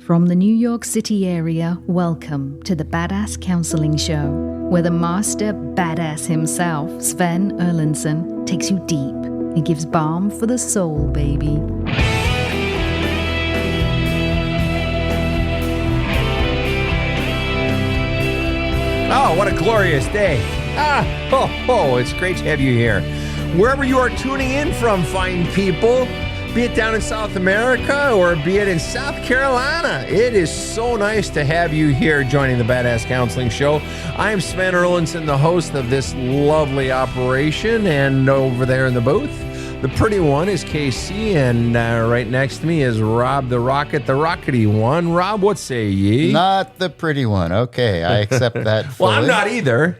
From the New York City area, welcome to the Badass Counseling Show, where the master badass himself, Sven takes you deep and gives balm for the soul, baby. Oh, what a glorious day. It's great to have you here. Wherever you are tuning in from, fine people, be it down in South America or be it in South Carolina, it is so nice to have you here joining the Badass Counseling Show. I am Sven Erlinson, the host of this lovely operation, and over there in the booth, the pretty one is KC, and right next to me is Rob the Rocket, the rockety one. Rob, what say ye? Not the pretty one. Okay, I accept that fully. Well, I'm not either.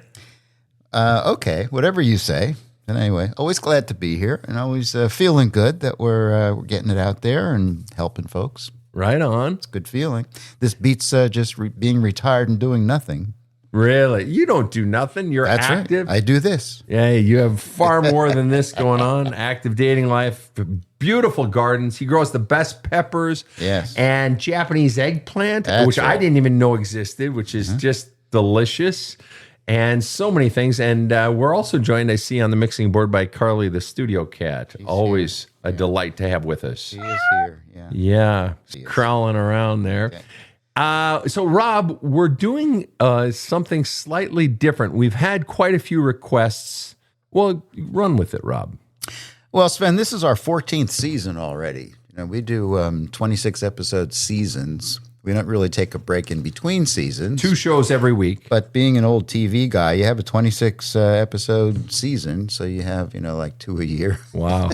Okay, whatever you say. And anyway, always glad to be here, and always feeling good that we're getting it out there and helping folks. Right on. It's a good feeling. This beats just being retired and doing nothing. Really? You don't do nothing. You're That's active. Right. I do this. Yeah, you have far more than this going on. Active dating life, beautiful gardens. He grows the best peppers. Yes. And Japanese eggplant, That's which right. I didn't even know existed, which is just delicious. And so many things. And we're also joined, I see, on the mixing board by Carly, the studio cat. She's always here. a delight to have with us. She is here. Yeah. Yeah, She is. crawling around there. Okay. So, Rob, we're doing something slightly different. We've had quite a few requests. Well, run with it, Rob. Well, Sven, this is our 14th season already. You know, we do 26 episode seasons. We don't really take a break in between seasons. 2 shows every week. But being an old TV guy, you have a 26 episode season, so you have, like 2 a year. Wow.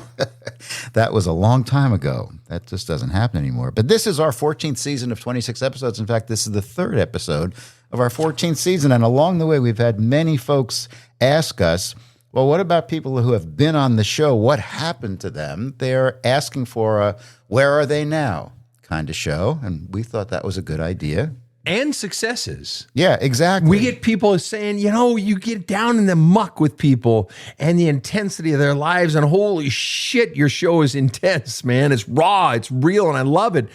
That was a long time ago. That just doesn't happen anymore. But this is our 14th season of 26 episodes. In fact, this is the 3rd episode of our 14th season. And along the way, we've had many folks ask us, well, what about people who have been on the show? What happened to them? They're asking for a where are they now kind of show. And we thought that was a good idea. And successes. Yeah, exactly. We get people saying, you get down in the muck with people and the intensity of their lives, and holy shit, your show is intense, man. It's raw, it's real, and I love it.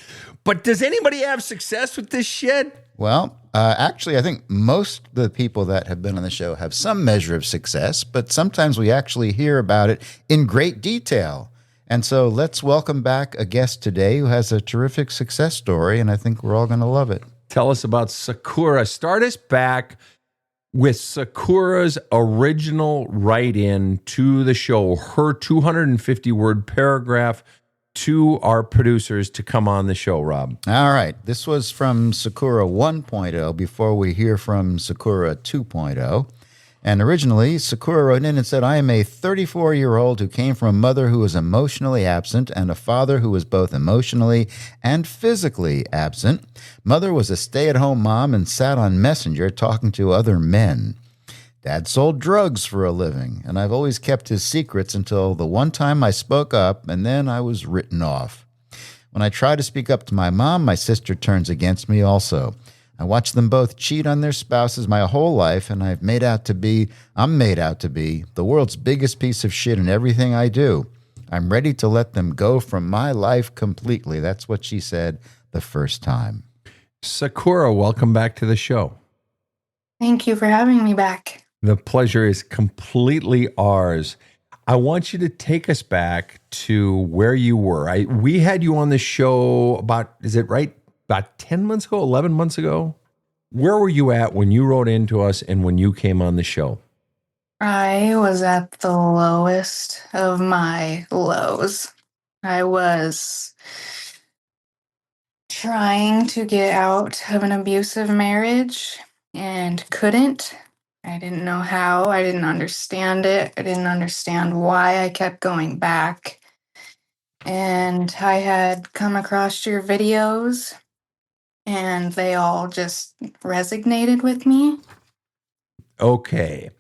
But does anybody have success with this shit? Well, actually, I think most of the people that have been on the show have some measure of success, but sometimes we actually hear about it in great detail. And so let's welcome back a guest today who has a terrific success story, and I think we're all going to love it. Tell us about Sakura. Start us back with Sakura's original write-in to the show, her 250-word paragraph to our producers to come on the show, Rob. All right. This was from Sakura 1.0 before we hear from Sakura 2.0. And originally, Sakura wrote in and said, I am a 34-year-old who came from a mother who was emotionally absent and a father who was both emotionally and physically absent. Mother was a stay-at-home mom and sat on Messenger talking to other men. Dad sold drugs for a living, and I've always kept his secrets until the one time I spoke up, and then I was written off. When I try to speak up to my mom, my sister turns against me also. I watched them both cheat on their spouses my whole life, and I'm made out to be the world's biggest piece of shit in everything I do. I'm ready to let them go from my life completely. That's what she said the first time. Sakura, welcome back to the show. Thank you for having me back. The pleasure is completely ours. I want you to take us back to where you were. We had you on the show about 10 months ago, 11 months ago? Where were you at when you wrote into us and when you came on the show? I was at the lowest of my lows. I was trying to get out of an abusive marriage and couldn't. I didn't know how. I didn't understand it. I didn't understand why I kept going back. And I had come across your videos, and they all just resonated with me. Okay.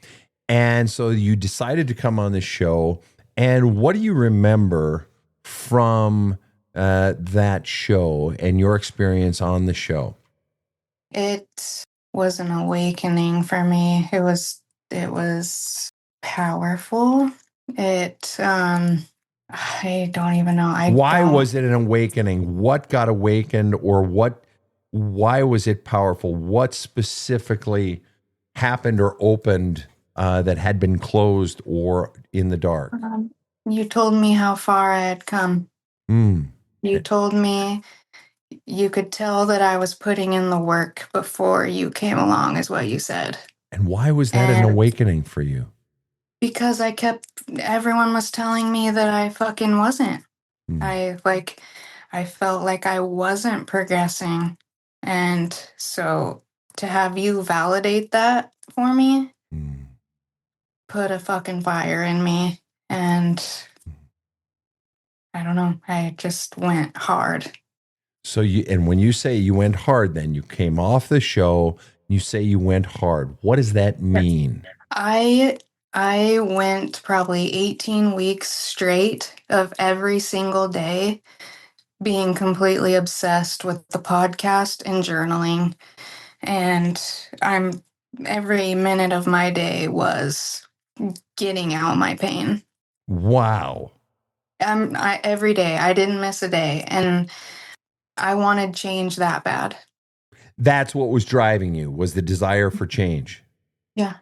And so you decided to come on the show. And what do you remember from that show and your experience on the show? It was an awakening for me. It was powerful. I don't even know. Why was it an awakening? What got awakened, or what Why was it powerful? What specifically happened or opened that had been closed or in the dark? You told me how far I had come. Mm. You told me you could tell that I was putting in the work before you came along, is what you said. And why was that an And awakening for you? because everyone was telling me that I fucking wasn't. Mm. I felt like I wasn't progressing. And so to have you validate that for me Mm. put a fucking fire in me. And I don't know, I just went hard. So and when you say you went hard, then you came off the show, you say you went hard. What does that mean? I went probably 18 weeks straight of every single day being completely obsessed with the podcast and journaling. And every minute of my day was getting out my pain. Wow. Every day, I didn't miss a day. And I wanted change that bad. That's what was driving you, was the desire for change. Yeah.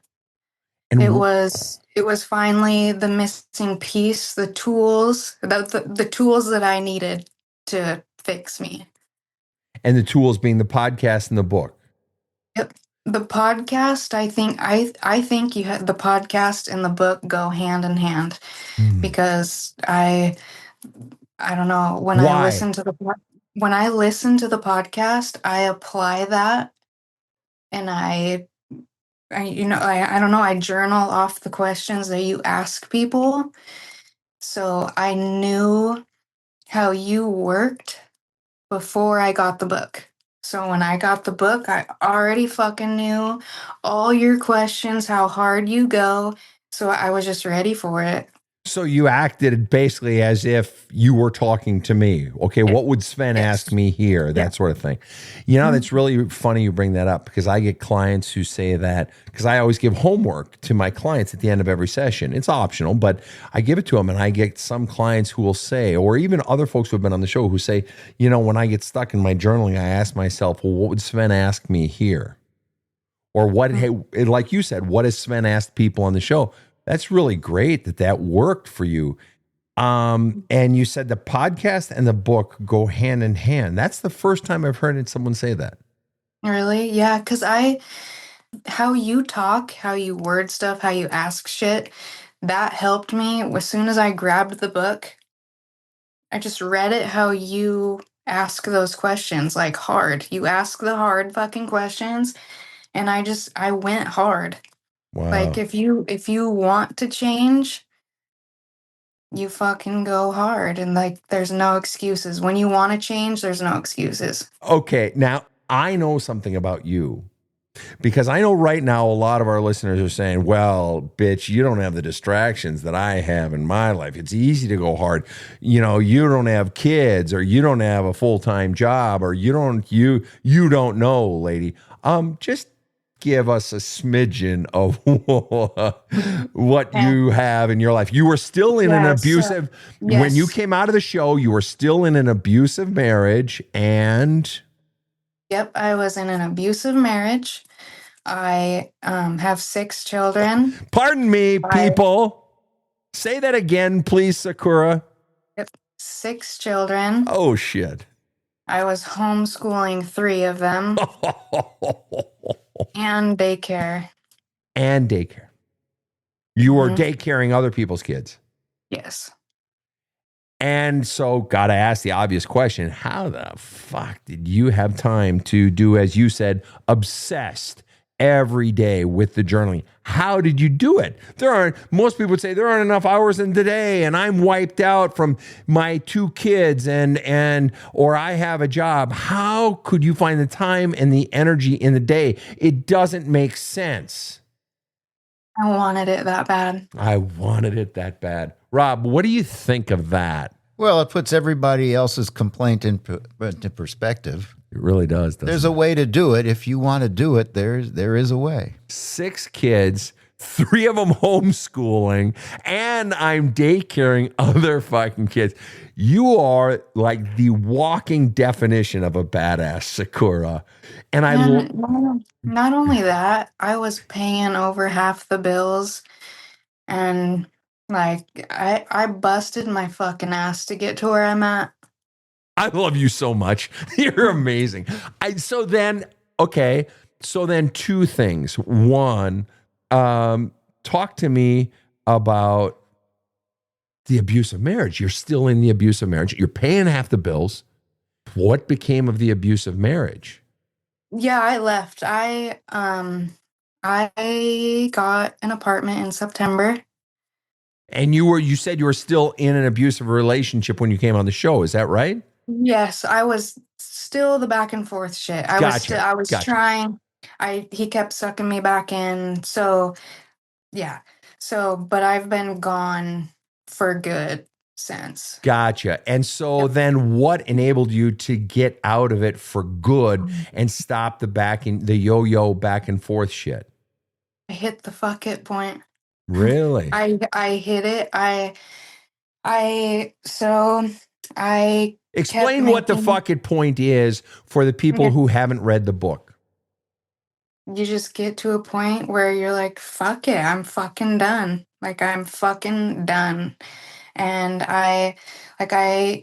And it was finally the missing piece, the tools, the tools that I needed to fix me. And the tools being the podcast and the book. Yep. The podcast, I think you had the podcast and the book go hand in hand because I don't know, when Why? I listen to the podcast, I apply that and I don't know, I journal off the questions that you ask people. So I knew how you worked before I got the book. So when I got the book, I already fucking knew all your questions, how hard you go. So I was just ready for it. So you acted basically as if you were talking to me. Okay, what would Sven ask me here? That sort of thing. You know, that's really funny you bring that up because I get clients who say that because I always give homework to my clients at the end of every session. It's optional, but I give it to them and I get some clients who will say, or even other folks who have been on the show who say, you know, when I get stuck in my journaling, I ask myself, well, what would Sven ask me here? Or what, like you said, what has Sven asked people on the show? That's really great that worked for you. And you said the podcast and the book go hand in hand. That's the first time I've heard someone say that. Really? Yeah, because how you talk, how you word stuff, how you ask shit, that helped me. As soon as I grabbed the book, I just read it how you ask those questions, like hard. You ask the hard fucking questions, and I went hard. Wow. Like if you want to change, you fucking go hard, and like there's no excuses. When you want to change, there's no excuses. Okay, now I know something about you because I know right now a lot of our listeners are saying, well, bitch, you don't have the distractions that I have in my life. It's easy to go hard. You know, you don't have kids or you don't have a full-time job or you don't know, lady. Just give us a smidgen of what you have in your life. You were still in an abusive, when you came out of the show, you were still in an abusive marriage and... Yep, I was in an abusive marriage. I have 6 children. Pardon me, people. Say that again, please, Sakura. Yep, 6 children. Oh, shit. I was homeschooling 3 of them. And daycare. And daycare. You were daycaring other people's kids. Yes. And so, gotta ask the obvious question, how the fuck did you have time to do, as you said, obsessed every day with the journaling? How did you do it? Most people would say there aren't enough hours in the day and I'm wiped out from my 2 kids or I have a job. How could you find the time and the energy in the day? It doesn't make sense. I wanted it that bad. I wanted it that bad. Rob, what do you think of that? Well, it puts everybody else's complaint into perspective. It really does. There's a way to do it. If you want to do it, there is a way. 6 kids, 3 of them homeschooling, and I'm daycaring other fucking kids. You are like the walking definition of a badass, Sakura. And And not only that, I was paying over half the bills, and like I busted my fucking ass to get to where I'm at. I love you so much. You're amazing. Okay. So then 2 things. One, talk to me about the abusive marriage. You're still in the abusive marriage. You're paying half the bills. What became of the abusive marriage? Yeah, I left. I got an apartment in September. And you said you were still in an abusive relationship when you came on the show. Is that right? Yes, I was still the back and forth shit. Gotcha. I was Gotcha. trying. He kept sucking me back in. So, yeah. So, but I've been gone for good since. Gotcha. And so Yep. then what enabled you to get out of it for good and stop the yo-yo back and forth shit? I hit the fuck it point. Really? I hit it. So I kept Explain what the making. fuck it point is for the people who haven't read the book. You just get to a point where you're like, fuck it, I'm fucking done. Like, I'm fucking done. And I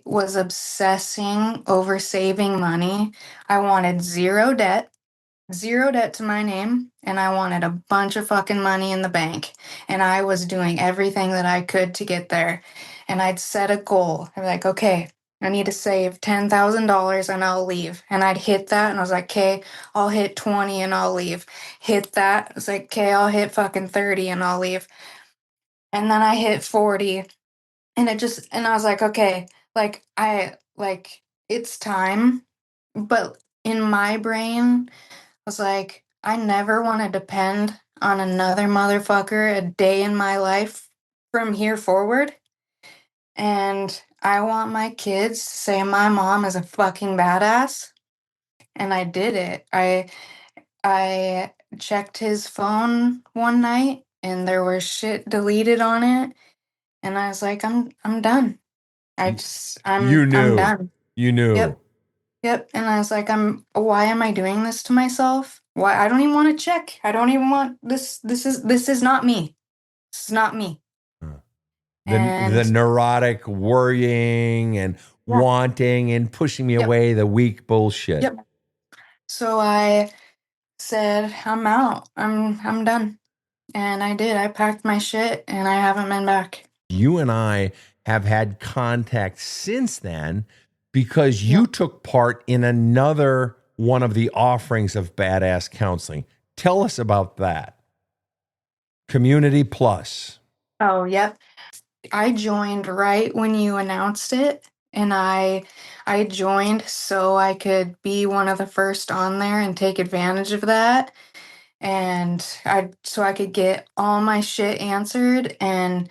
was obsessing over saving money. I wanted zero debt to my name, and I wanted a bunch of fucking money in the bank. And I was doing everything that I could to get there. And I'd set a goal. I'm like, okay, I need to save $10,000 and I'll leave. And I'd hit that, and I was like, okay, I'll hit 20 and I'll leave. Hit that. I was like, okay, I'll hit fucking 30 and I'll leave. And then I hit 40, and I was like, okay, it's time. But in my brain, was like, I never want to depend on another motherfucker a day in my life from here forward. And I want my kids to say my mom is a fucking badass. And I did it. I checked his phone one night, and there was shit deleted on it. And I was like, I'm done. You I'm knew. done. You knew. Yep. Yep, and I was like, why am I doing this to myself? Why I don't even want to check. I don't even want this is not me. This is not me. The And neurotic worrying and yeah, wanting and pushing me yep, away, the weak bullshit. yep. So I said, I'm out. I'm done. And I did. I packed my shit and I haven't been back. You and I have had contact since then because you Yep. took part in another one of the offerings of Badass Counseling. Tell us about that. Community Plus. Oh, yep. I joined right when you announced it, and I joined so I could be one of the first on there and take advantage of that. And so I could get all my shit answered, and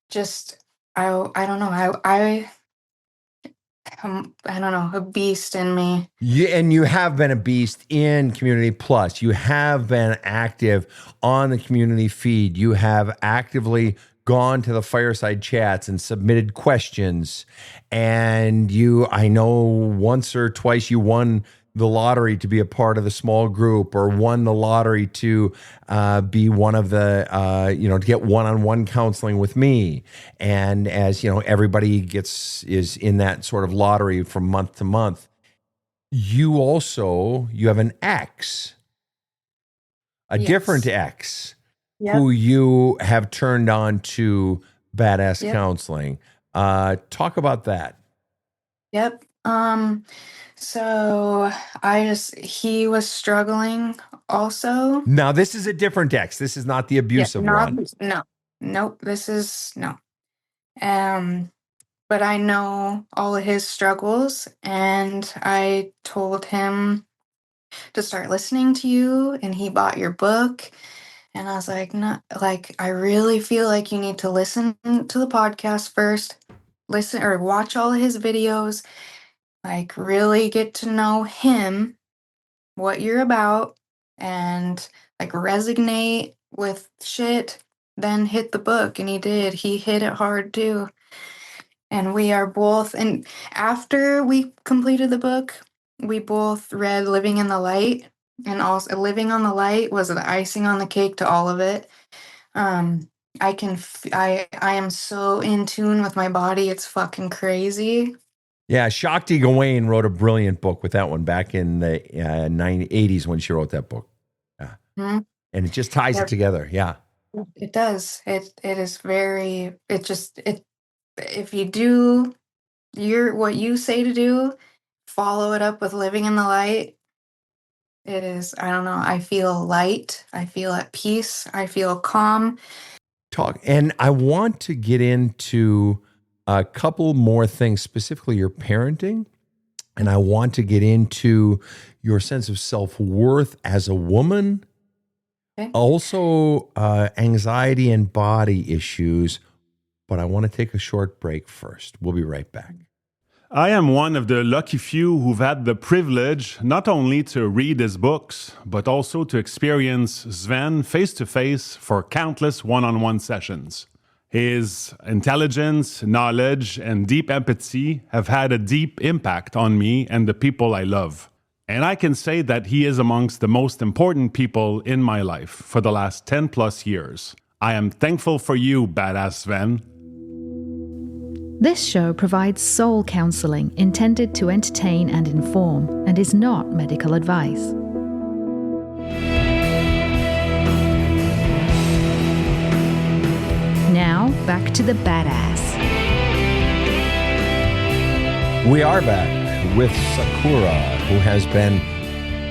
just I don't know, I don't know, a beast in me. And you have been a beast in Community Plus. You have been active on the community feed. You have actively gone to the fireside chats and submitted questions. And I know once or twice you won the lottery to be a part of the small group, or won the lottery to be one of the, to get one-on-one counseling with me. And as you know, everybody is in that sort of lottery from month to month. You have an ex, a different Yes. ex, Yep. who you have turned on to Badass Yep. Counseling. Talk about that. Yep. So he was struggling also. Now, this is a different ex. This is not the Yeah, abusive not one. no. Nope, this is no. Um, but I know all of his struggles, and I told him to start listening to you, and he bought your book. And I was like, no, like, I really feel like you need to listen to the podcast first, listen or watch all of his videos, like, really get to know him, what you're about, and like resonate with shit, then hit the book. And he did. He hit it hard too. And we are both, and after we completed the book, we both read Living in the Light. And also, Living on the Light was the icing on the cake to all of it. I am so in tune with my body. It's fucking crazy. Yeah, Shakti Gawain wrote a brilliant book with that one back in the 80s when she wrote that book. Yeah. Mhm. And it just ties it together. Yeah. It does. It is very, if you do what you say to do, follow it up with Living in the Light. It is, I don't know, I feel light, I feel at peace, I feel calm. And I want to get into a couple more things, specifically your parenting. And I want to get into your sense of self-worth as a woman. Okay. Also, anxiety and body issues. But I want to take a short break first. We'll be right back. I am one of the lucky few who've had the privilege not only to read his books, but also to experience Sven face-to-face for countless one-on-one sessions. His intelligence, knowledge, and deep empathy have had a deep impact on me and the people I love. And I can say that he is amongst the most important people in my life for the last 10 plus years. I am thankful for you, badass Sven. This show provides soul counseling intended to entertain and inform and is not medical advice. Now, back to the badass. We are back with Sakura, who has been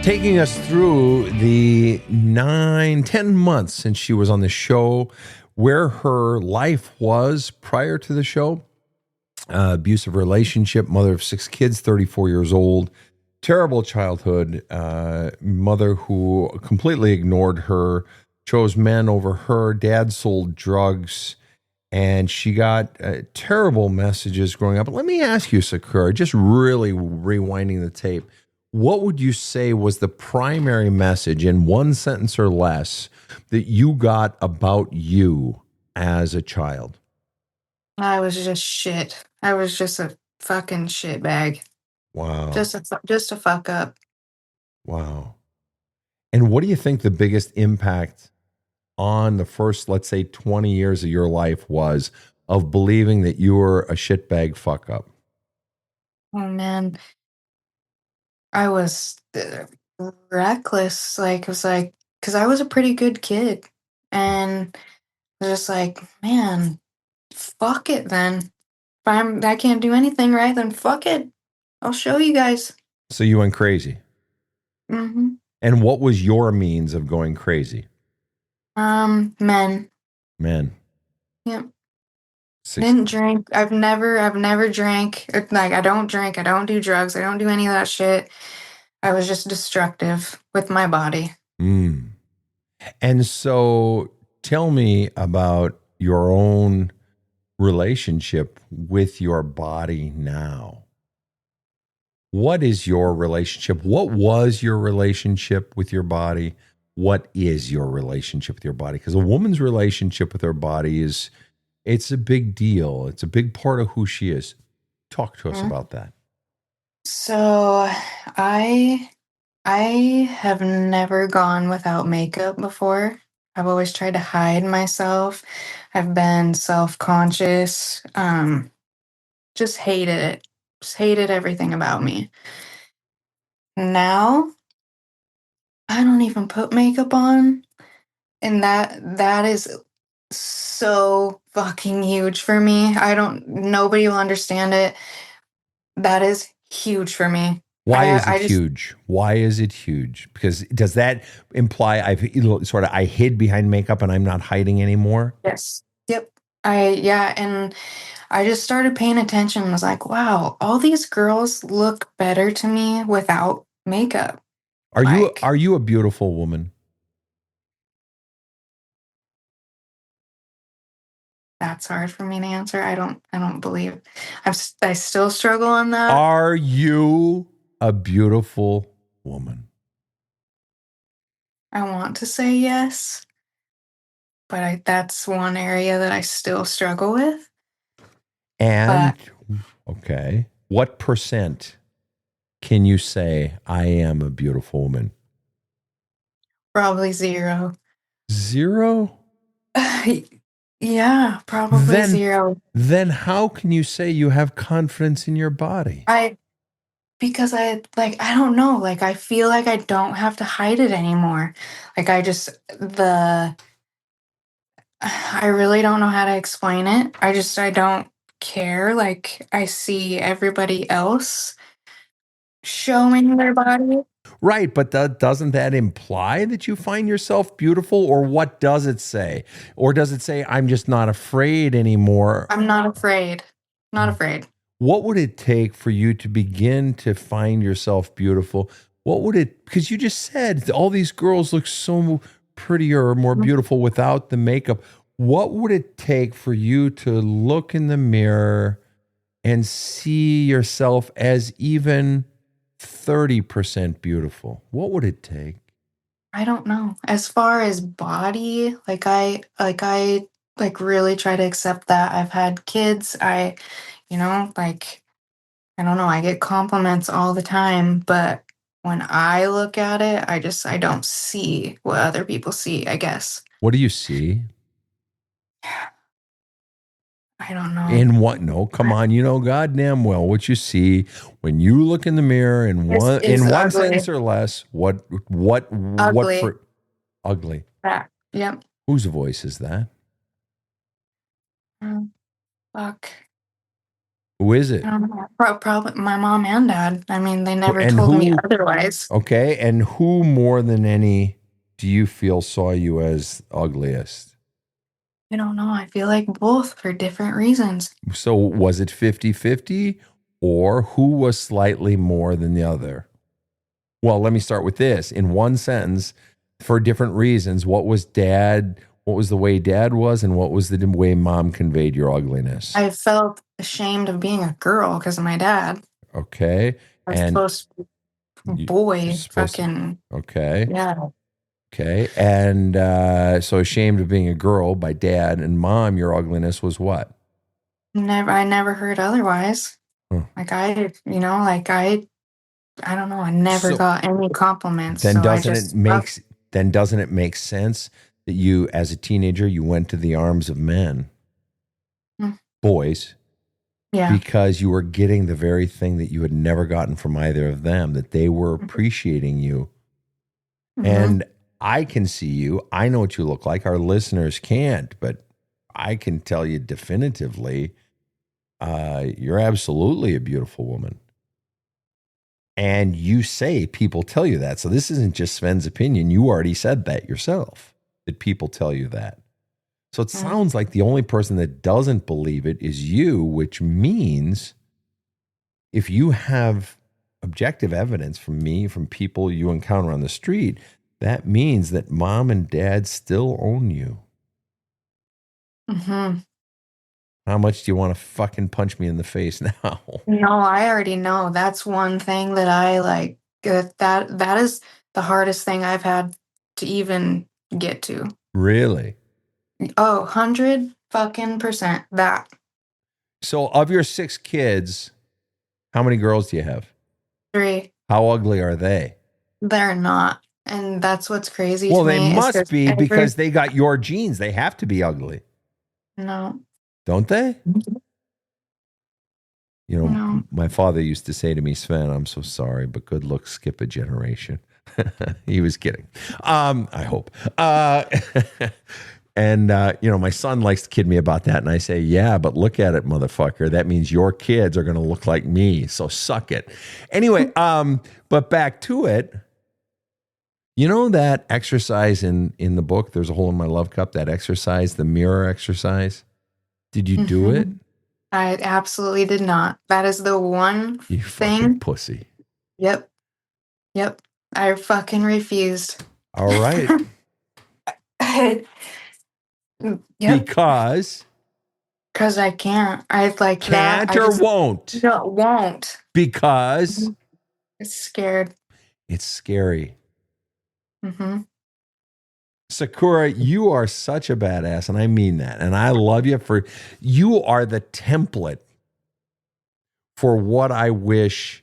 taking us through the 9-10 months since she was on the show, where her life was prior to the show. Abusive relationship, mother of 6 kids, 34 years old, terrible childhood, mother who completely ignored her, chose men over her, dad sold drugs, and she got terrible messages growing up. But let me ask you, Sakura, just really rewinding the tape, what would you say was the primary message in one sentence or less that you got about you as a child? I was just shit. I was just a fucking shit bag. Wow. Just a fuck up. Wow. And what do you think the biggest impact on the first, let's say, 20 years of your life was of believing that you were a shitbag fuck up? Oh man, I was reckless. Like, it was like, because I was a pretty good kid. And I was just like, man, fuck it then. If I can't do anything right, then fuck it. I'll show you guys. So you went crazy. Mm-hmm. And what was your means of going crazy? Men. Men. Yep. Six- Didn't drink. I've never drank. Like, I don't drink. I don't do drugs. I don't do any of that shit. I was just destructive with my body. Mm. And so tell me about your own relationship with your body now. What is your relationship? What was your relationship with your body? What is your relationship with your body? Because a woman's relationship with her body it's a big deal. It's a big part of who she is. Talk to us about that. So I have never gone without makeup before. I've always tried to hide myself. I've been self-conscious. Just hated it. Just hated everything about me. Now I don't even put makeup on, and that is so fucking huge for me. Nobody will understand it. That is huge for me. Why is it I just, huge? Why is it huge? Because does that imply I hid behind makeup and I'm not hiding anymore? yes. Yep. And I just started paying attention and was like, wow, all these girls look better to me without makeup. Are you a beautiful woman? That's hard for me to answer. I don't believe. I still struggle on that. Are you a beautiful woman? I want to say yes, but that's one area that I still struggle with. And, But okay, what percent can you say, I am a beautiful woman? probably 0. 0? Yeah, probably 0. Then how can you say you have confidence in your body? Because I don't know, like, I feel like I don't have to hide it anymore. Like, I really don't know how to explain it. I don't care. Like, I see everybody else showing their body. Right, but doesn't that imply that you find yourself beautiful, or what does it say? Or does it say, I'm just not afraid anymore? I'm not afraid. Not afraid. What would it take for you to begin to find yourself beautiful? Because you just said all these girls look so prettier or more beautiful without the makeup. What would it take for you to look in the mirror and see yourself as even 30% beautiful? What would it take? I don't know. As far as body, like really try to accept that I've had kids. Like I don't know, I get compliments all the time, but when I look at it, I don't see what other people see, I guess. What do you see? I don't know. In what? No, come on. You know goddamn well what you see when you look in the mirror in This one is ugly. sentence or less. What Ugly. for ugly? That. Yep. Whose voice is that? Fuck. Who is it? I don't know. Probably my mom and dad. I mean, they never And told me who? otherwise. Okay, and who more than any do you feel saw you as ugliest? I don't know. I feel like both for different reasons. So was it 50-50, or who was slightly more than the other? Well, let me start with this. In one sentence, for different reasons, what was the way dad was, and what was the way mom conveyed your ugliness? I felt ashamed of being a girl because of my dad. Okay. I was And supposed to be boy, fucking. Okay. Yeah. Okay. And so ashamed of being a girl by dad and mom, your ugliness was what? I never heard otherwise. Huh. Like I don't know. I never got any compliments. Then So doesn't it make sense that you, as a teenager, you went to the arms of men, boys, yeah. because you were getting the very thing that you had never gotten from either of them, that they were appreciating you. And I can see you. I know what you look like. Our listeners can't, but I can tell you definitively, you're absolutely a beautiful woman. And you say people tell you that. So this isn't just Sven's opinion. You already said that yourself, that people tell you that. So it sounds like the only person that doesn't believe it is you, which means if you have objective evidence from me, from people you encounter on the street, that means that mom and dad still own you. How much do you want to fucking punch me in the face now? No, I already know. That's one thing that I like. That is the hardest thing I've had to even get to. Really? Oh, 100 fucking percent that. So of your 6 kids, how many girls do you have? 3. How ugly are they? They're not. And that's what's crazy Well, to me. they must be because they got your genes. They have to be ugly. No. Don't they? You know, No. my father used to say to me, Sven, I'm so sorry, but good looks skip a generation. He was kidding. I hope. And, my son likes to kid me about that. And I say, yeah, but look at it, motherfucker. That means your kids are going to look like me. So suck it. Anyway, but back to it. You know that exercise in the book, There's a Hole in My Love Cup, that exercise, the mirror exercise? Did you do it? I absolutely did not. That is the one You thing. fucking pussy. Yep. I fucking refused. All right. Yep. Because I can't. I like can't that. or won't? No, won't. Because It's scared. it's scary. Sakura, you are such a badass, and I mean that. And I love you you are the template for what I wish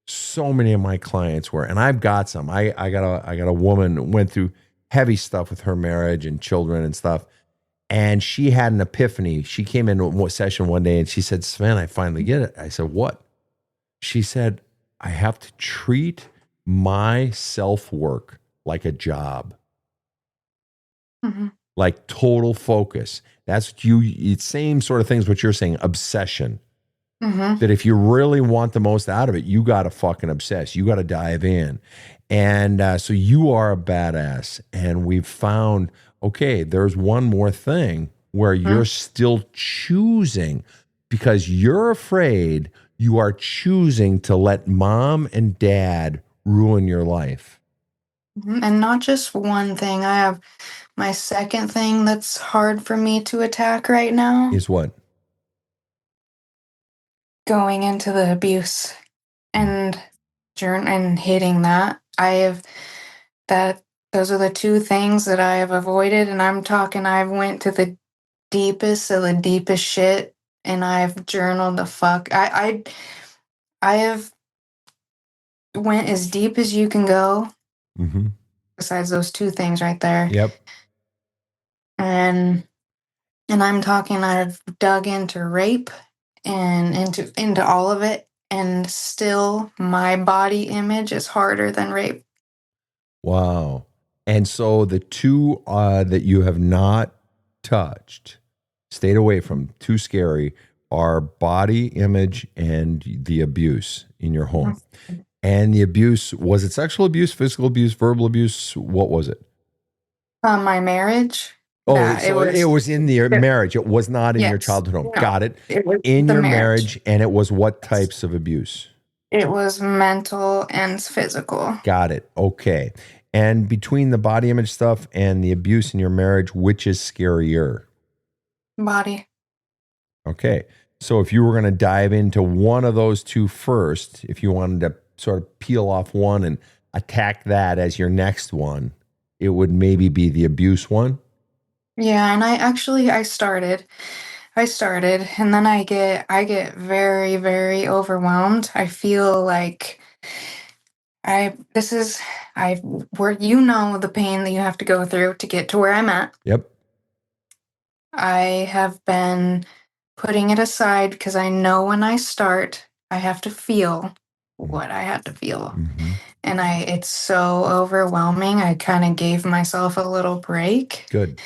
so many of my clients were. And I've got some. I got a woman who went through heavy stuff with her marriage and children and stuff. And she had an epiphany. She came into a session one day and she said, Sven, I finally get it. I said, what? She said, I have to treat my self-work like a job. Mm-hmm. Like total focus. That's it's same sort of things what you're saying, obsession. Mm-hmm. That if you really want the most out of it, you got to fucking obsess. You got to dive in. And so you are a badass. And we've found, okay, there's one more thing where you're still choosing because you're afraid you are choosing to let mom and dad ruin your life. And not just one thing. I have my second thing that's hard for me to attack right now. Is what? Going into the abuse and hitting that. Those are the two things that I have avoided, and I'm talking I've went to the deepest of the deepest shit, and I've journaled the fuck. I have went as deep as you can go. Mm-hmm. Besides those two things right there. Yep. And I'm talking I've dug into rape and into all of it, and still my body image is harder than rape. Wow. And so the two that you have not touched, stayed away from, too scary, are body image and the abuse in your home. And the abuse, was it sexual abuse, physical abuse, verbal abuse? What was it? My marriage. Oh, so it was in the marriage. It was not in your Yes. childhood home. No, Got it. it was In the your marriage. marriage, and it was what types of abuse? It was mental and physical. Got it. Okay. And between the body image stuff and the abuse in your marriage, which is scarier? Body. Okay. So if you were going to dive into one of those two first, if you wanted to sort of peel off one and attack that as your next one, it would maybe be the abuse one. Yeah, and I started, and then I get very, very overwhelmed. I feel like where the pain that you have to go through to get to where I'm at. Yep. I have been putting it aside because I know when I start, I have to feel what I have to feel. Mm-hmm. And it's so overwhelming. I kind of gave myself a little break. Good.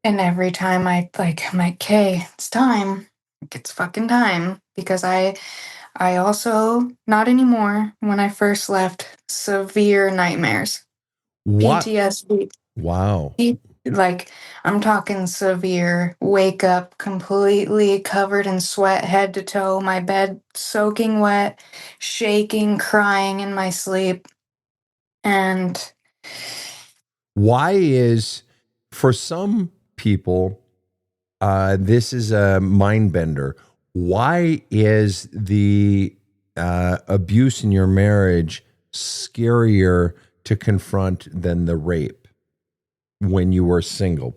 And every time I'm like, okay, it's time. It's fucking time. Because I also, not anymore, when I first left, severe nightmares. What? PTSD. Wow. Like, I'm talking severe. Wake up completely covered in sweat, head to toe, my bed soaking wet, shaking, crying in my sleep. And why is, for some people, this is a mind bender. Why is the abuse in your marriage scarier to confront than the rape when you were single?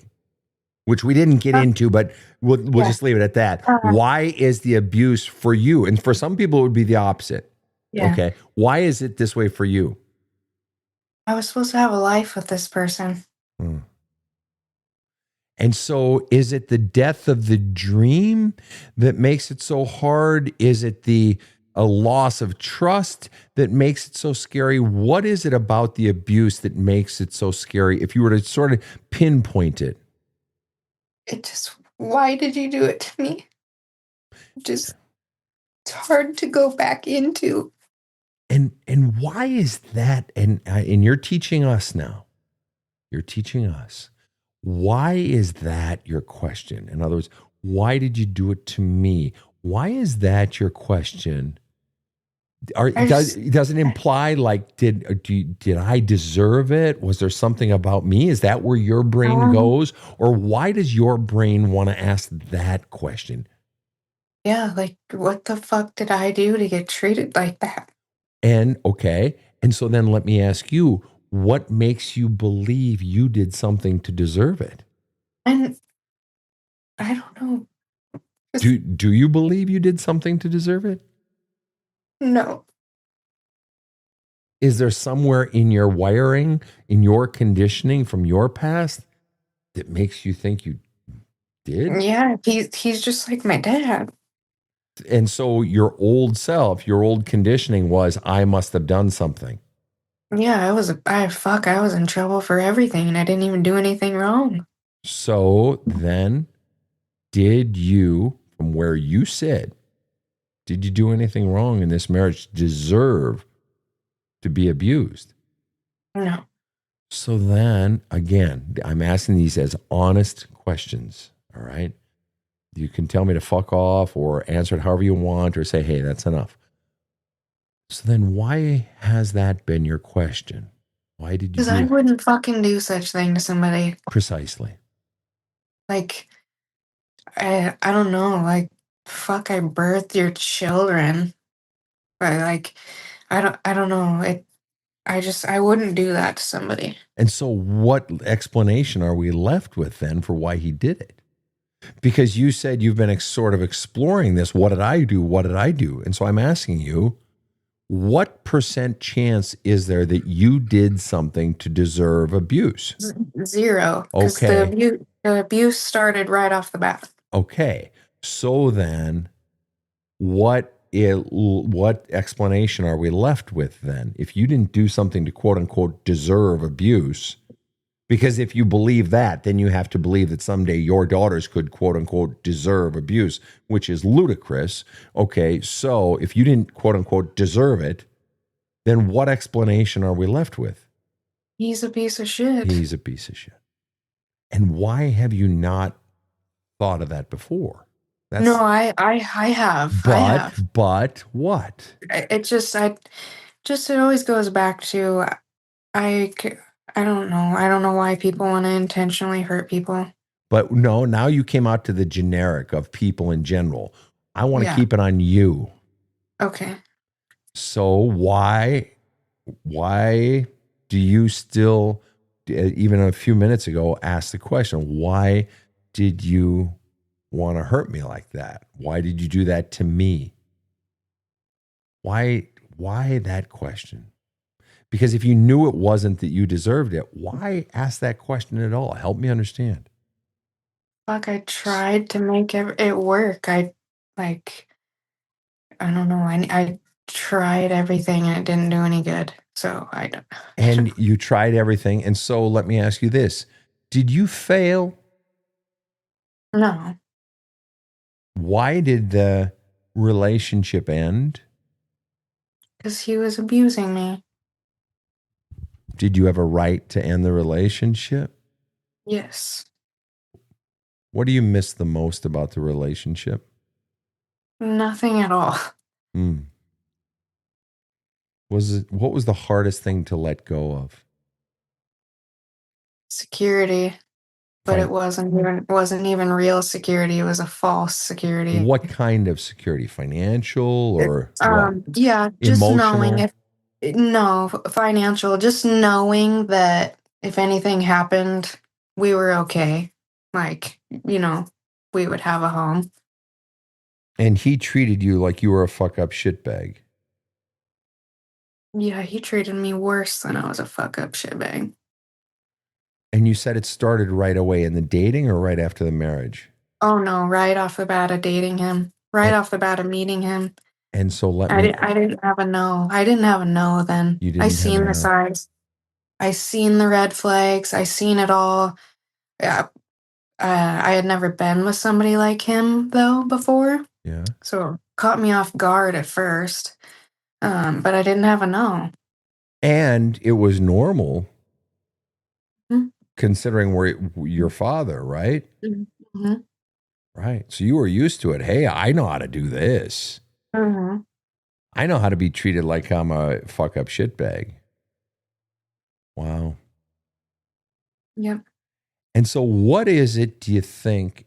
Which we didn't get into, but we'll just leave it at that. Why is the abuse for you? And for some people, it would be the opposite. Yeah. Okay. Why is it this way for you? I was supposed to have a life with this person. And so is it the death of the dream that makes it so hard? Is it a loss of trust that makes it so scary? What is it about the abuse that makes it so scary? If you were to sort of pinpoint it. Why did you do it to me? It's hard to go back into. And why is that? And you're teaching us now. You're teaching us. Why is that your question? In other words, why did you do it to me? Why is that your question? Does it imply like, did I deserve it? Was there something about me? Is that where your brain goes? Or why does your brain want to ask that question? Yeah, like, what the fuck did I do to get treated like that? And okay. And so then let me ask you, What makes you believe you did something to deserve it? And I don't know. Do you believe you did something to deserve it? No. Is there somewhere in your wiring, in your conditioning from your past that makes you think you did? Yeah, he's just like my dad. And so your old self, your old conditioning was, I must have done something. Yeah, I was in trouble for everything and I didn't even do anything wrong. So then, did you, from where you sit, did you do anything wrong in this marriage to deserve to be abused? No. So then, again, I'm asking these as honest questions, all right? You can tell me to fuck off or answer it however you want or say, hey, that's enough. So then why has that been your question? Why did you Because do I it? wouldn't fucking do such thing to somebody. Precisely. Like, I don't know, like, fuck, I birthed your children. But like, I don't know. I wouldn't do that to somebody. And so what explanation are we left with then for why he did it? Because you said you've been sort of exploring this. What did I do? What did I do? And so I'm asking you, what % chance is there that you did something to deserve abuse? Zero. Because Okay. the abuse started right off the bat. Okay. So then what explanation are we left with then? If you didn't do something to quote unquote deserve abuse, because if you believe that, then you have to believe that someday your daughters could quote unquote deserve abuse, which is ludicrous. Okay. So if you didn't quote unquote deserve it, then what explanation are we left with? He's a piece of shit. He's a piece of shit. And why have you not thought of that before? No, I have. But what? It always goes back to I don't know. I don't know why people want to intentionally hurt people. But no, now you came out to the generic of people in general. I want to Yeah. keep it on you. Okay. So why do you still, even a few minutes ago, ask the question, why did you want to hurt me like that? Why did you do that to me? Why that question? Because if you knew it wasn't that you deserved it, why ask that question at all? Help me understand. Fuck, I tried to make it work. I don't know. I tried everything and it didn't do any good. So I don't. And you tried everything. And so let me ask you this. Did you fail? No. Why did the relationship end? Because he was abusing me. Did you have a right to end the relationship? Yes. What do you miss the most about the relationship? Nothing at all. What was the hardest thing to let go of? Security. But Fine. it wasn't even real security. It was a false security. What kind of security? Financial or what? Yeah, just Emotional? knowing financial, just knowing that if anything happened, we were okay. Like, we would have a home. And he treated you like you were a fuck up shitbag. Yeah, he treated me worse than I was a fuck up shitbag. And you said it started right away in the dating or right after the marriage? Oh no, right off the bat of dating him. Right off the bat of meeting him. And so I didn't have a no. I didn't have a no then. You didn't I have seen a the no. signs. I seen the red flags. I seen it all. Yeah. I had never been with somebody like him though before. Yeah. So it caught me off guard at first. But I didn't have a no. And it was normal Mhm. considering your father, right? Mm-hmm. Right. So you were used to it. Hey, I know how to do this. Mm-hmm. I know how to be treated like I'm a fuck up shitbag. Wow. Yep. And so what is it, do you think,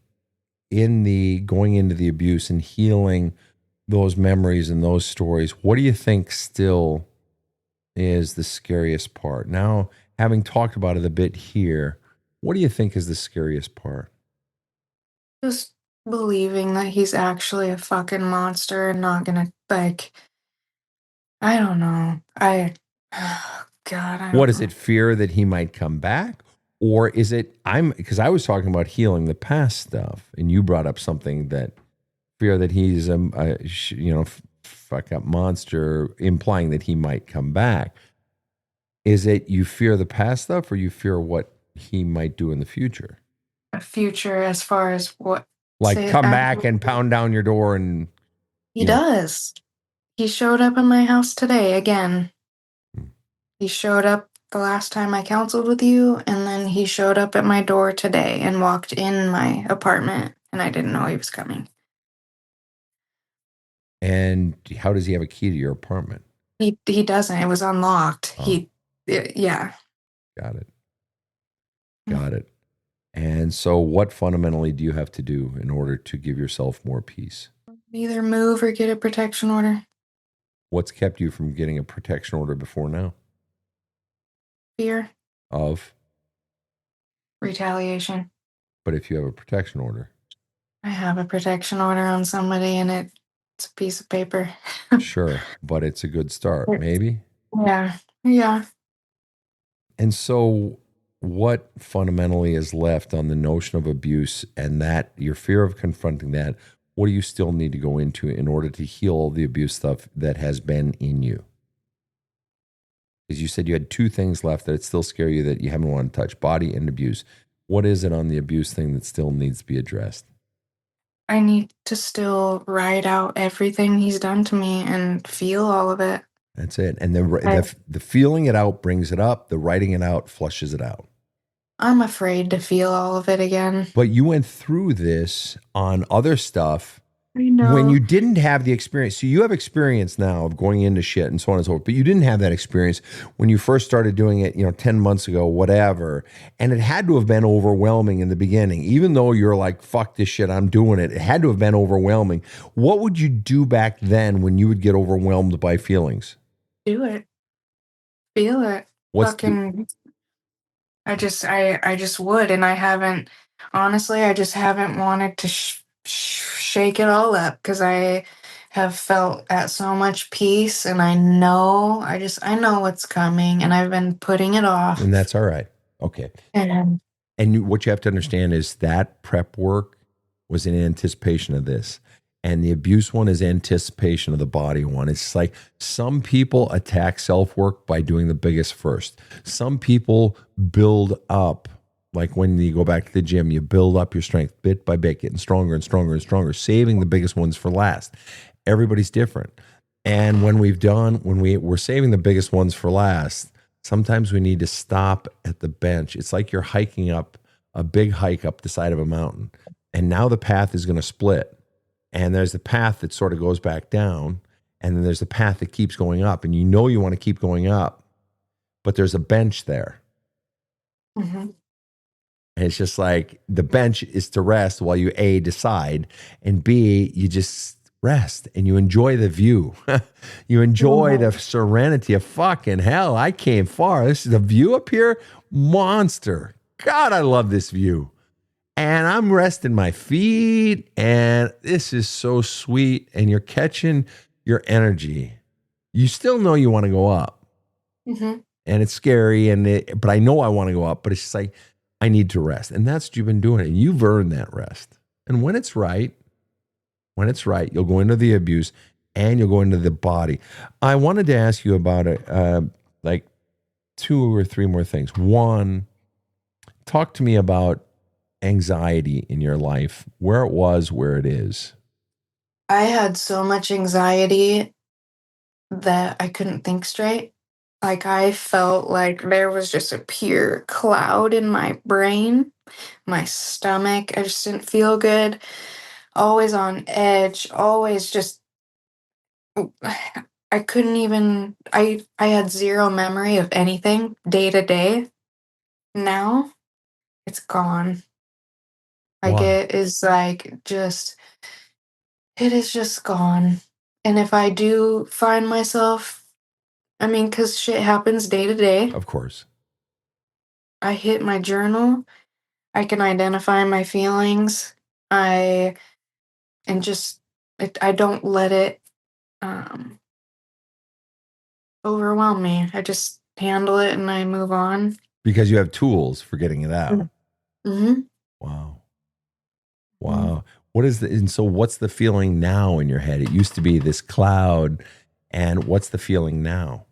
in the going into the abuse and healing those memories and those stories, what do you think still is the scariest part. Now, having talked about it a bit here, what do you think is the scariest part? Just believing that he's actually a fucking monster and not gonna, like, I don't know. Oh, God, I What don't is know. it? Fear that he might come back? Or is it, because I was talking about healing the past stuff, and you brought up something that fear that he's fuck up monster, implying that he might come back. Is it you fear the past stuff, or you fear what he might do in the future? A future as far as what? Like Say it come back actually. and pound down your door and, He you know, does. He showed up at my house today again. He showed up the last time I counseled with you, and then he showed up at my door today and walked in my apartment, and I didn't know he was coming. and how does he have a key to your apartment? He doesn't. It was unlocked. Oh. Yeah. Got it. Got it. And so what fundamentally do you have to do in order to give yourself more peace? Either move or get a protection order. What's kept you from getting a protection order before now? Fear, Of, retaliation. but if you have a protection order, I have a protection order on somebody, and it's a piece of paper. sure, but it's a good start, maybe. Yeah. And so, what fundamentally is left on the notion of abuse and that your fear of confronting that? What do you still need to go into in order to heal all the abuse stuff that has been in you? Because you said you had two things left that still scare you that you haven't wanted to touch: body and abuse. What is it on the abuse thing that still needs to be addressed? I need to still write out everything he's done to me and feel all of it. That's it. And the feeling it out brings it up. The writing it out flushes it out. I'm afraid to feel all of it again. But you went through this on other stuff I know. when you didn't have the experience. So you have experience now of going into shit and so on and so forth, but you didn't have that experience when you first started doing it, 10 months ago, whatever. And it had to have been overwhelming in the beginning. Even though you're like, fuck this shit, I'm doing it. It had to have been overwhelming. What would you do back then when you would get overwhelmed by feelings? Do it. Feel it. What's I just would, and I haven't, honestly, I just haven't wanted to shake it all up because I have felt at so much peace, and I know what's coming, and I've been putting it off. and that's all right. Okay. And What you have to understand is that prep work was in anticipation of this. And the abuse one is anticipation of the body one. It's like some people attack self-work by doing the biggest first. Some people build up, like when you go back to the gym, you build up your strength bit by bit, getting stronger and stronger and stronger, saving the biggest ones for last. Everybody's different. And when we're saving the biggest ones for last, sometimes we need to stop at the bench. It's like you're hiking up a big hike up the side of a mountain. And now the path is going to split. And there's the path that sort of goes back down. And then there's the path that keeps going up. And you want to keep going up, but there's a bench there. mm-hmm. And it's just like the bench is to rest while you A, decide, and B, you just rest and you enjoy the view. You enjoy the serenity of fucking hell. I came far. This is the view up here. Monster. God, I love this view. And I'm resting my feet, and this is so sweet. And you're catching your energy. You still know you want to go up, Mm-hmm. and it's scary. But I know I want to go up. But it's just like I need to rest, and that's what you've been doing, and you've earned that rest. And when it's right, you'll go into the abuse, and you'll go into the body. I wanted to ask you about like 2 or 3 more things. One, talk to me about anxiety in your life, where it was, where it is. I had so much anxiety that I couldn't think straight. Like, I felt like there was just a pure cloud in my brain, my stomach. I just didn't feel good. Always on edge, always just I couldn't even I had zero memory of anything day to day. Now it's gone. Like, Why? it is like just it is just gone. And if I do find myself I mean, because shit happens day to day. Of course. I hit my journal. I can identify my feelings. I and just I don't let it um, overwhelm me. I just handle it and I move on. Because you have tools for getting it out. Mm-hmm. Wow. Wow. So what's the feeling now in your head? It used to be this cloud. And what's the feeling now?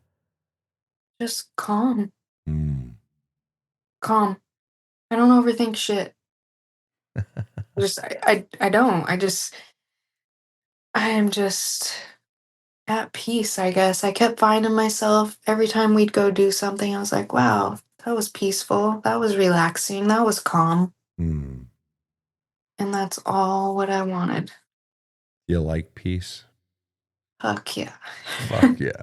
Just calm. Mm. Calm. I don't overthink shit. I don't. I am just at peace, I guess. I kept finding myself every time we'd go do something, I was like, wow, that was peaceful. That was relaxing. That was calm. Mm. And that's all what I wanted. You like peace? Fuck yeah. Fuck yeah.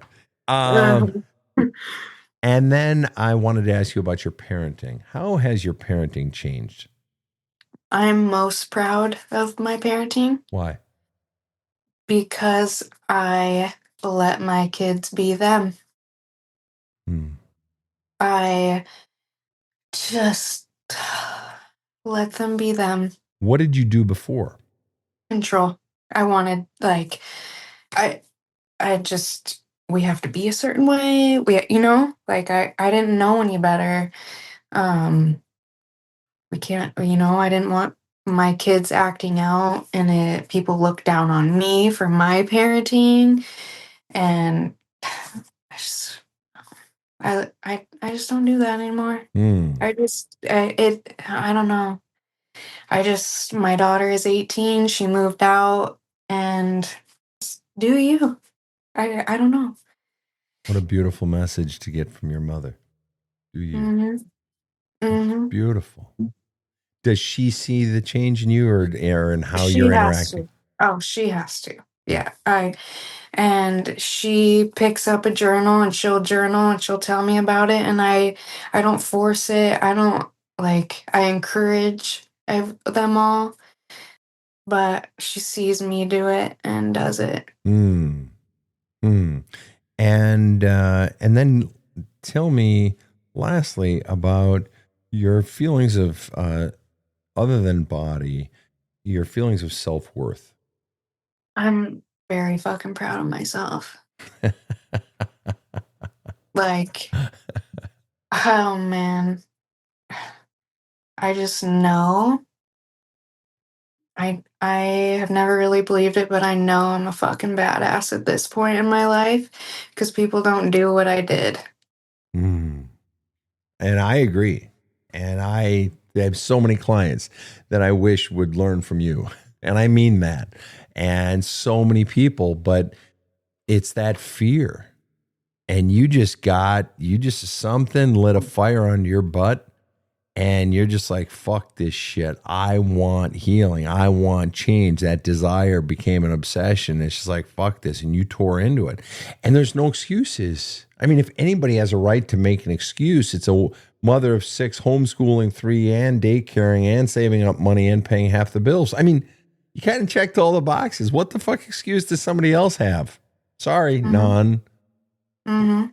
And then I wanted to ask you about your parenting. How has your parenting changed? I'm most proud of my parenting Why? because I let my kids be them. Mm. I just let them be them. What did you do before? Control. I wanted I I just we have to be a certain way. I didn't know any better. Um we can't, I didn't want my kids acting out and people look down on me for my parenting and I just I just don't do that anymore. Mm. I don't know. My daughter is 18, she moved out and do you. I don't know. What a beautiful message to get from your mother. Do you? Mhm. Mhm. Beautiful. Does she see the change in you or in how She you're has interacting? to. Oh, she has to. Yeah. And she picks up a journal and she'll journal and she'll tell me about it and I don't force it. I don't I encourage them all, but she sees me do it and does it. Mm. Mm. And then tell me lastly about your feelings of other than body, your feelings of self-worth. I'm very fucking proud of myself. Like, oh man, I just know. I have never really believed it, but I know I'm a fucking badass at this point in my life because people don't do what I did. Mm. And I agree. And I have so many clients that I wish would learn from you. And I mean that. And so many people, but it's that fear. And you just something lit a fire under your butt. And you're just like, fuck this shit. I want healing. I want change. That desire became an obsession. It's just like, fuck this. And you tore into it. And there's no excuses. I mean, if anybody has a right to make an excuse, it's a mother of 6 homeschooling 3 and daycaring and saving up money and paying half the bills. I mean, you kind of checked all the boxes. What the fuck excuse does somebody else have? Sorry, Mhm. none. Mm-hmm.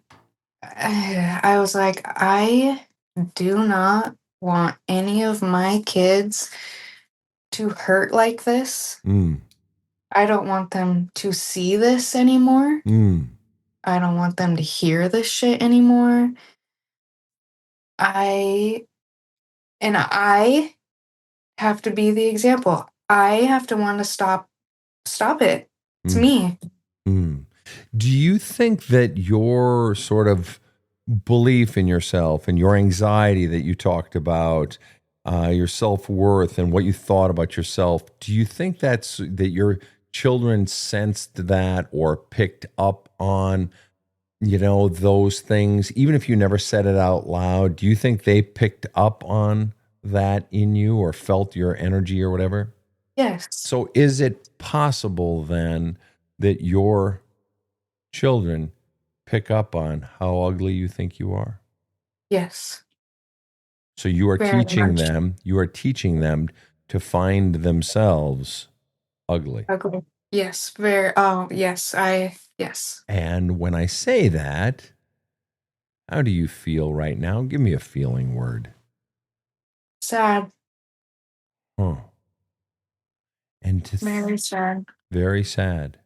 I was like, I do not want any of my kids to hurt like this. Mm, I don't want them to see this anymore. mm, I don't want them to hear this shit anymore. I have to be the example. I have to want to stop it. It's mm, me. mm. Do you think that your sort of belief in yourself and your anxiety that you talked about, your self-worth and what you thought about yourself, do you think that your children sensed that or picked up on, those things, even if you never said it out loud? Do you think they picked up on that in you or felt your energy or whatever? Yes. So is it possible then that your children pick up on how ugly you think you are? Yes. So you are Very much. you are teaching them to find themselves ugly. Ugly. Yes. Yes. Yes. And when I say that, How do you feel right now? Give me a feeling word. Sad. Huh. And Very sad. very sad.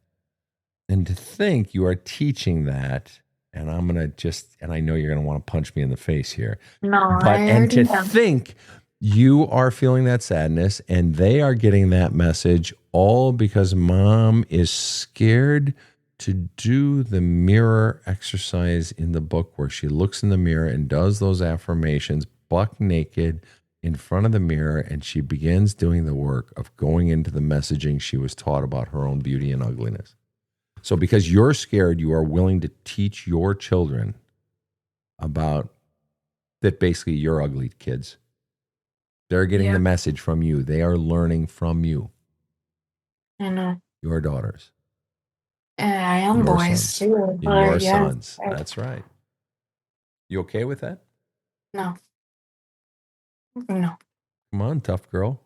And to think you are teaching that, and I'm going to and I know you're going to want to punch me in the face here. No, But, I and to already have. think you are feeling that sadness and they are getting that message all because mom is scared to do the mirror exercise in the book where she looks in the mirror and does those affirmations buck naked in front of the mirror, and she begins doing the work of going into the messaging she was taught about her own beauty and ugliness. So because you're scared, you are willing to teach your children about that basically you're ugly, kids. They're getting the message from you. They are learning from you. I know. Your daughters. And I am Your boys sons. too. Your sons. That's right. You okay with that? No. No. Come on, tough girl.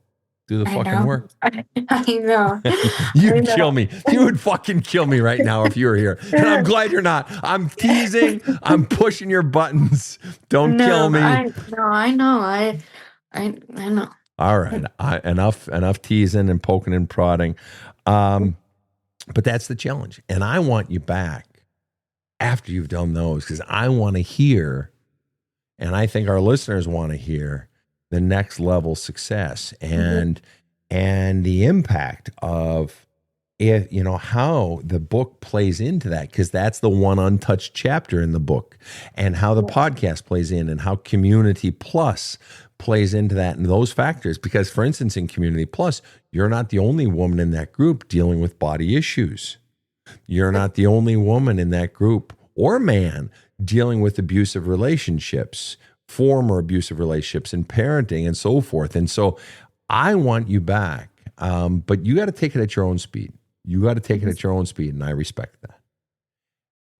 Do the I fucking know. work. I know. You'd kill me. You would fucking kill me right now if you were here. And I'm glad you're not. I'm teasing. I'm pushing your buttons. Don't kill me. I know. I know. All right. Enough teasing and poking and prodding. But that's the challenge. And I want you back after you've done those, because I want to hear, and I think our listeners want to hear, the next level success and the impact of how the book plays into that, because that's the one untouched chapter in the book, and how the podcast plays in, and how Community Plus plays into that, and those factors. Because, for instance, in Community Plus, you're not the only woman in that group dealing with body issues. You're not the only woman in that group or man dealing with abusive relationships, former abusive relationships, and parenting and so forth. And so I want you back, but you got to take it at your own speed. You got to take it at your own speed, and I respect that.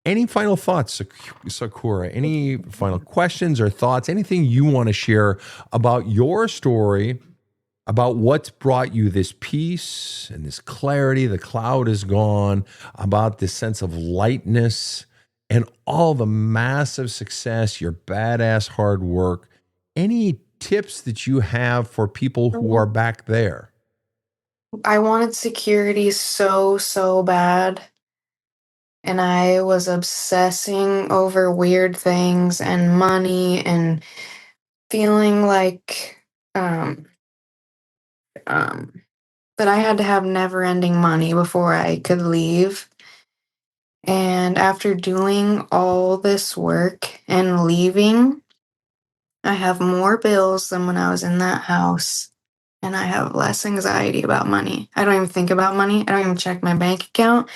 Any final thoughts, Sakura? Any final questions or thoughts? Anything you want to share about your story, about what's brought you this peace and this clarity? The cloud is gone, about this sense of lightness and all the massive success, your badass hard work. Any tips that you have for people who are back there? I wanted security so bad. And I was obsessing over weird things and money and feeling like that I had to have never-ending money before I could leave. And after doing all this work and leaving, I have more bills than when I was in that house. And I have less anxiety about money. I don't even think about money. I don't even check my bank account.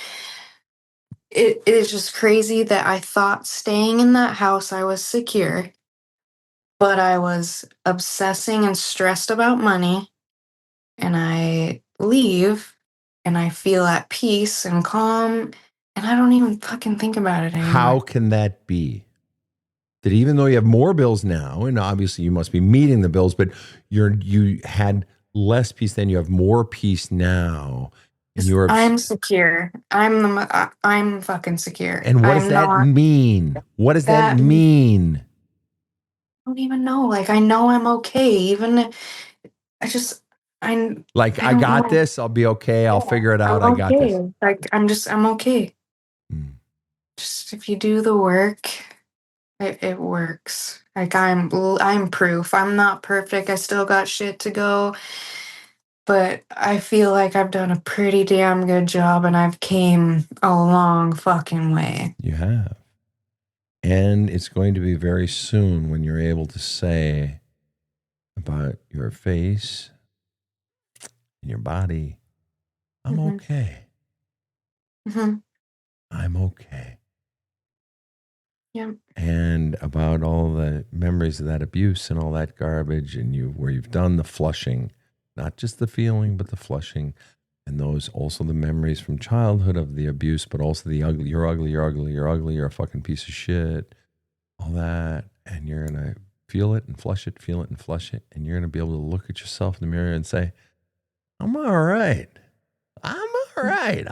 It is just crazy that I thought staying in that house I was secure, but I was obsessing and stressed about money. And I leave and I feel at peace and calm, and I don't even fucking think about it anymore. How can that be? That even though you have more bills now, and obviously you must be meeting the bills, but you had less peace then, you have more peace now. And I'm secure. I'm fucking secure. And what does that mean? What does that mean? I don't even know. Like, I know I'm okay. Even I got know. this. I'll be okay. I'll figure it out. I got this. Like, I'm okay. Just if you do the work, it works. Like, I'm proof. I'm not perfect. I still got shit to go. But I feel like I've done a pretty damn good job, and I've came a long fucking way. You have. And it's going to be very soon when you're able to say about your face and your body, I'm okay. I'm okay. Yeah. And about all the memories of that abuse and all that garbage, and where you've done the flushing. Not just the feeling, but the flushing. And those also the memories from childhood of the abuse, but also the ugly. You're ugly, you're ugly, you're ugly, you're a fucking piece of shit. All that. And you're going to feel it and flush it, feel it and flush it. And you're going to be able to look at yourself in the mirror and say, I'm all right. I'm all right.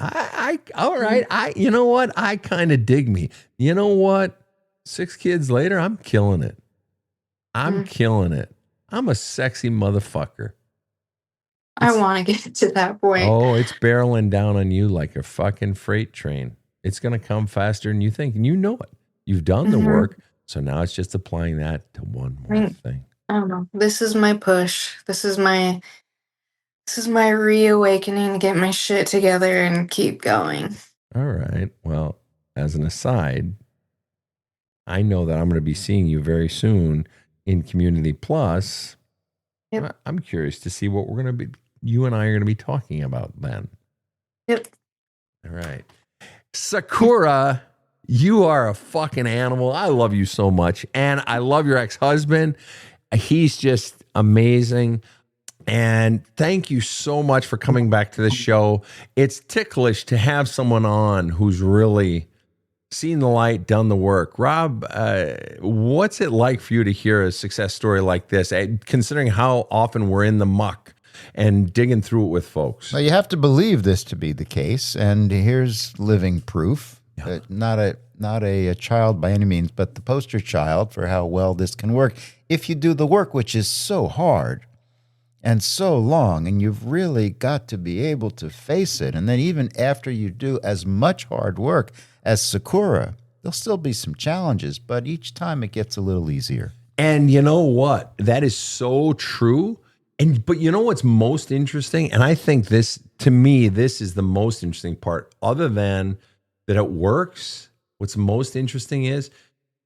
All right. You know what? I kind of dig me. You know what? 6 kids later, I'm killing it. I'm killing it. I'm a sexy motherfucker. I want to get to that point. Oh, it's barreling down on you like a fucking freight train. It's going to come faster than you think, and you know it. You've done the work, so now it's just applying that to one more thing. I don't know. This is my push. This is my reawakening to get my shit together and keep going. All right. Well, as an aside, I know that I'm going to be seeing you very soon in Community Plus. Yep. I'm curious to see what you and I are going to be talking about then. Yep. All right. Sakura, you are a fucking animal. I love you so much. And I love your ex-husband. He's just amazing. And thank you so much for coming back to the show. It's ticklish to have someone on who's really seen the light, done the work. Rob, what's it like for you to hear a success story like this, considering how often we're in the muck and digging through it with folks? Well, you have to believe this to be the case, and here's living proof. Not a child by any means, but the poster child for how well this can work if you do the work, which is so hard and so long, and you've really got to be able to face it. And then even after you do as much hard work as Sakura, there'll still be some challenges, but each time it gets a little easier. And you know what? That is so true. But you know what's most interesting? And I think this, to me, this is the most interesting part. Other than that it works, what's most interesting is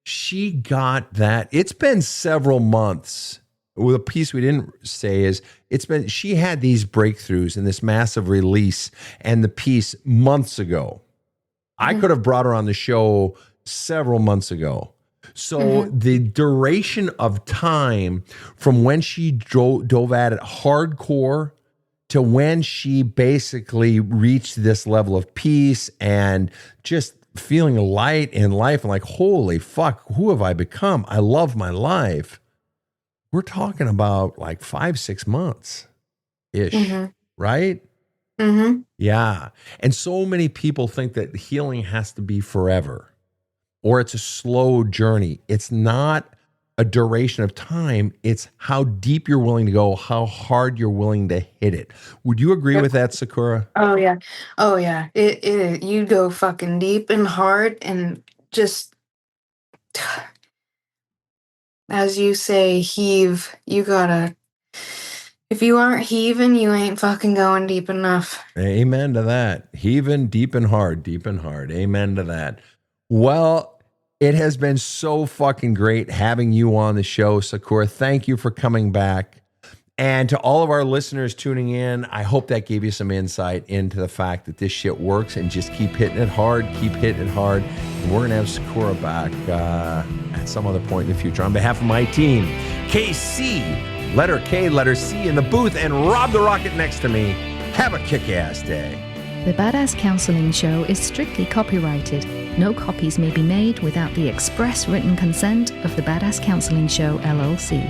she got that. It's been several months. Well, the piece we didn't say is she had these breakthroughs and this massive release and the piece months ago. I could have brought her on the show several months ago. So the duration of time from when she dove at it hardcore to when she basically reached this level of peace and just feeling light in life and like, holy fuck, who have I become? I love my life. We're talking about like 5-6 months ish, right? Yeah. And so many people think that healing has to be forever or it's a slow journey. It's not a duration of time. It's how deep you're willing to go, how hard you're willing to hit it. Would you agree with that, Sakura? Oh yeah. Oh yeah. It you go fucking deep and hard and just as you say, heave. You gotta. If you aren't heaving, you ain't fucking going deep enough. Amen to that. Heaving deep and hard, deep and hard. Amen to that. Well, it has been so fucking great having you on the show, Sakura. Thank you for coming back. And to all of our listeners tuning in, I hope that gave you some insight into the fact that this shit works, and just keep hitting it hard, keep hitting it hard. And we're going to have Sakura back at some other point in the future. On behalf of my team, KC, letter K, letter C in the booth, and Rob the Rocket next to me, have a kick-ass day. The Badass Counseling Show is strictly copyrighted. No copies may be made without the express written consent of the Badass Counseling Show, LLC.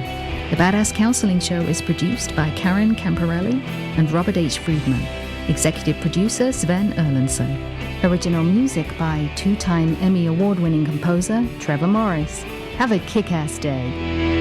The Badass Counseling Show is produced by Karen Camparelli and Robert H. Friedman. Executive producer Sven Erlandson. Original music by 2-time Emmy Award-winning composer Trevor Morris. Have a kick-ass day.